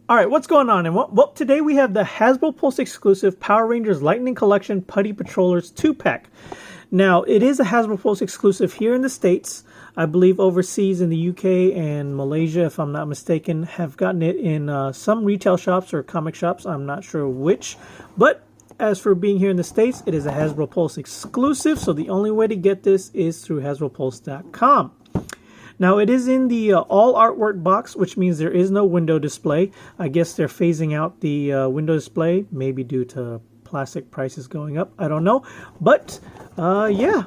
All right, what's going on? And well, today we have the Hasbro Pulse exclusive Power Rangers Lightning Collection Putty Patrollers 2-pack. Now, it is a Hasbro Pulse exclusive here in the States. I believe overseas in the UK and Malaysia, if I'm not mistaken, have gotten it in some retail shops or comic shops. I'm not sure which. But as for being here in the States, it is a Hasbro Pulse exclusive. So the only way to get this is through HasbroPulse.com. Now, it is in the all artwork box, which means there is no window display. I guess they're phasing out the window display, maybe due to plastic prices going up. I don't know. But, yeah,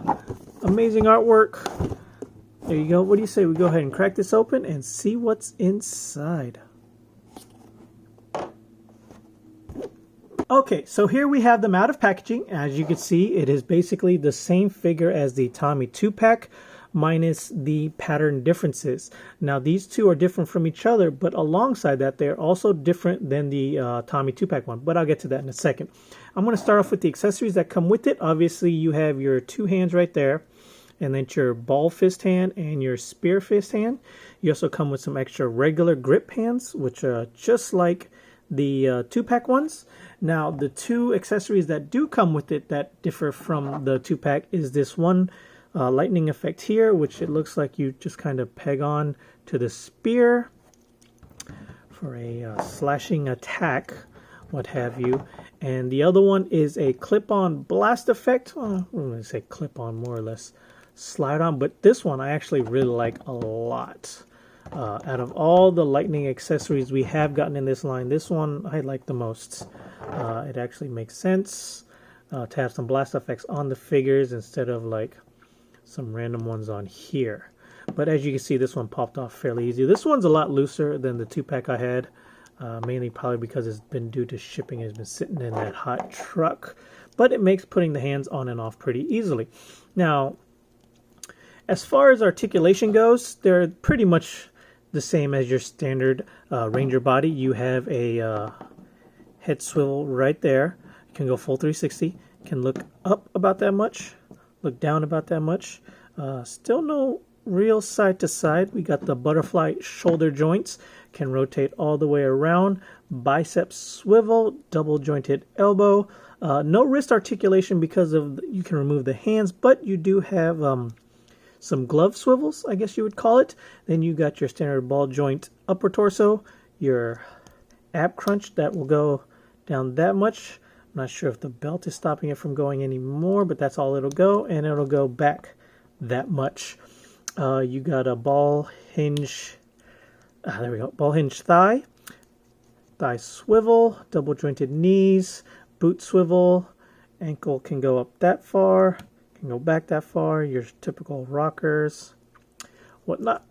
amazing artwork. There you go. What do you say we go ahead and crack this open and see what's inside? Okay, so here we have them out of packaging. As you can see, it is basically the same figure as the Tommy 2-pack. Minus the pattern differences. Now these two are different from each other, but alongside that they're also different than the Tommy 2-pack one, but I'll get to that in a second. I'm going to start off with the accessories that come with it. Obviously you have your two hands right there, and then your ball fist hand and your spear fist hand. You also come with some extra regular grip hands, which are just like the 2-pack ones. Now the two accessories that do come with it that differ from the 2-pack is this one lightning effect here, which it looks like you just kind of peg on to the spear for a slashing attack, what have you. And the other one is a clip-on blast effect. Well, I'm going to say clip-on, more or less slide on, but this one I actually really like a lot. Out of all the lightning accessories we have gotten in this line, this one I like the most. It actually makes sense to have some blast effects on the figures instead of like some random ones on here. But as you can see, this one popped off fairly easy. This one's a lot looser than the 2-pack I had, mainly probably because it's been due to shipping. It's been sitting in that hot truck, but it makes putting the hands on and off pretty easily. Now, as far as articulation goes, they're pretty much the same as your standard Ranger body. You have a head swivel right there. You can go full 360. Can look up about that much. Look down about that much. Still no real side to side. We got the butterfly shoulder joints. Can rotate all the way around. Bicep swivel. Double jointed elbow. No wrist articulation because of you can remove the hands, but you do have some glove swivels, I guess you would call it. Then you got your standard ball joint upper torso. Your ab crunch that will go down that much. I'm not sure if the belt is stopping it from going anymore, but that's all it'll go, and it'll go back that much. You got a ball hinge, there we go, ball hinge thigh swivel, double jointed knees, boot swivel, ankle can go up that far, can go back that far, your typical rockers, whatnot.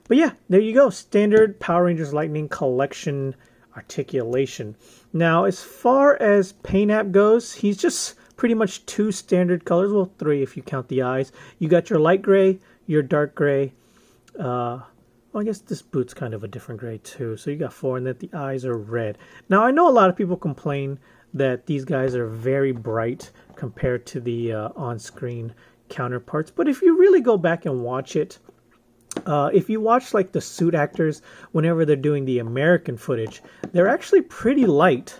But yeah, there you go, standard Power Rangers Lightning Collection articulation. Now, as far as paint app goes, he's just pretty much two standard colors. Well, three if you count the eyes. You got your light gray, your dark gray. Well, I guess this boot's kind of a different gray too. So you got four, and that the eyes are red. Now, I know a lot of people complain that these guys are very bright compared to the on-screen counterparts. But if you really go back and watch it, if you watch like the suit actors, whenever they're doing the American footage, they're actually pretty light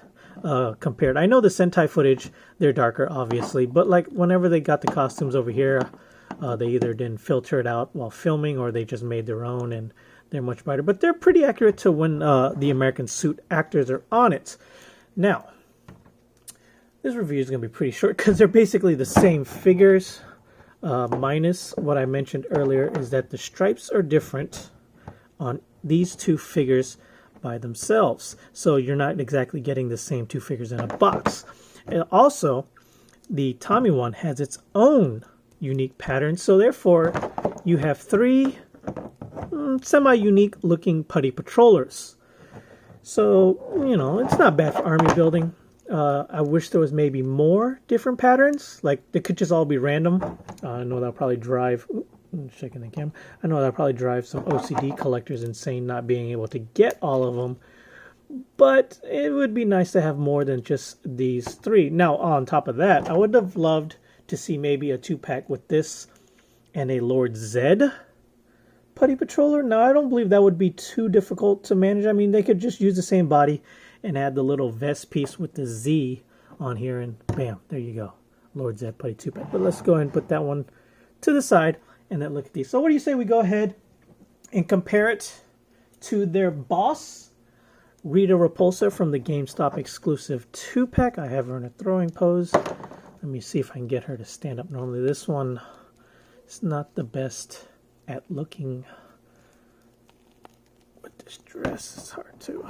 compared. I know the Sentai footage, they're darker, obviously, but like whenever they got the costumes over here, they either didn't filter it out while filming or they just made their own and they're much brighter. But they're pretty accurate to when the American suit actors are on it. Now, this review is going to be pretty short because they're basically the same figures. Minus what I mentioned earlier is that the stripes are different on these two figures by themselves. So you're not exactly getting the same two figures in a box. And also, the Tommy one has its own unique pattern. So therefore, you have three semi-unique looking Putty Patrollers. So, you know, it's not bad for army building. I wish there was maybe more different patterns. Like, they could just all be random. I know that'll probably drive... I'm shaking the camera. I know that'll probably drive some OCD collectors insane not being able to get all of them. But it would be nice to have more than just these three. Now, on top of that, I would have loved to see maybe a 2-pack with this and a Lord Zed Putty Patroller. Now, I don't believe that would be too difficult to manage. I mean, they could just use the same body and add the little vest piece with the Z on here, and bam, there you go. Lord Zed Putty 2-pack. But let's go ahead and put that one to the side and then look at these. So what do you say we go ahead and compare it to their boss, Rita Repulsa from the GameStop exclusive 2-pack. I have her in a throwing pose. Let me see if I can get her to stand up. Normally this one is not the best at looking with this dress. It's hard to...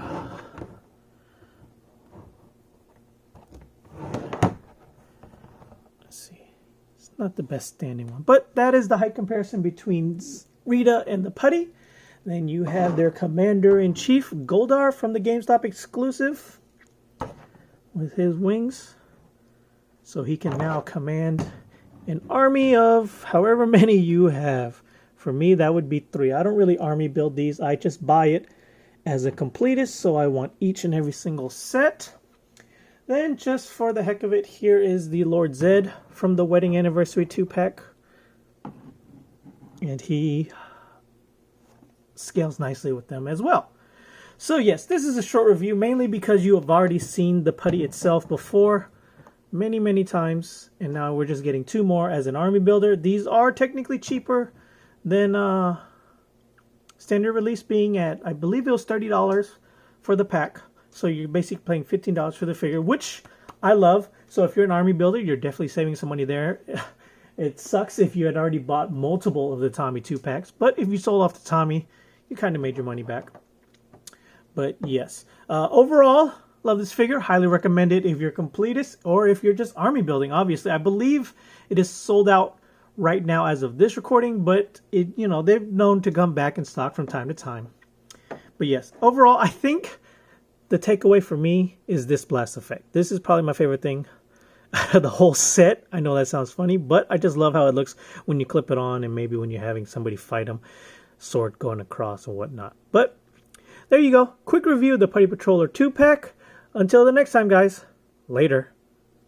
Let's see. It's not the best standing one. But that is the height comparison between Rita and the Putty. Then you have their Commander-in-Chief, Goldar, from the GameStop exclusive with his wings. So he can now command an army of however many you have. For me, that would be 3. I don't really army build these. I just buy it as a completist, so I want each and every single set. Then, just for the heck of it, here is the Lord Zed from the Wedding Anniversary 2-pack. And he scales nicely with them as well. So yes, this is a short review, mainly because you have already seen the Putty itself before many times, and now we're just getting 2 more as an army builder. These are technically cheaper than standard release, being at, I believe it was $30 for the pack. So you're basically paying $15 for the figure, which I love. So if you're an army builder, you're definitely saving some money there. It sucks if you had already bought multiple of the Tommy 2-packs, but if you sold off the Tommy, you kind of made your money back. But yes, overall, love this figure. Highly recommend it if you're a completist or if you're just army building. Obviously, I believe it is sold out right now as of this recording, but it, you know, they've known to come back in stock from time to time. But yes, overall, I think the takeaway for me is this blast effect. This is probably my favorite thing out of the whole set. I know that sounds funny, but I just love how it looks when you clip it on and maybe when you're having somebody fight them, sword going across and whatnot. But there you go. Quick review of the Putty Patroller 2-pack. Until the next time, guys. Later.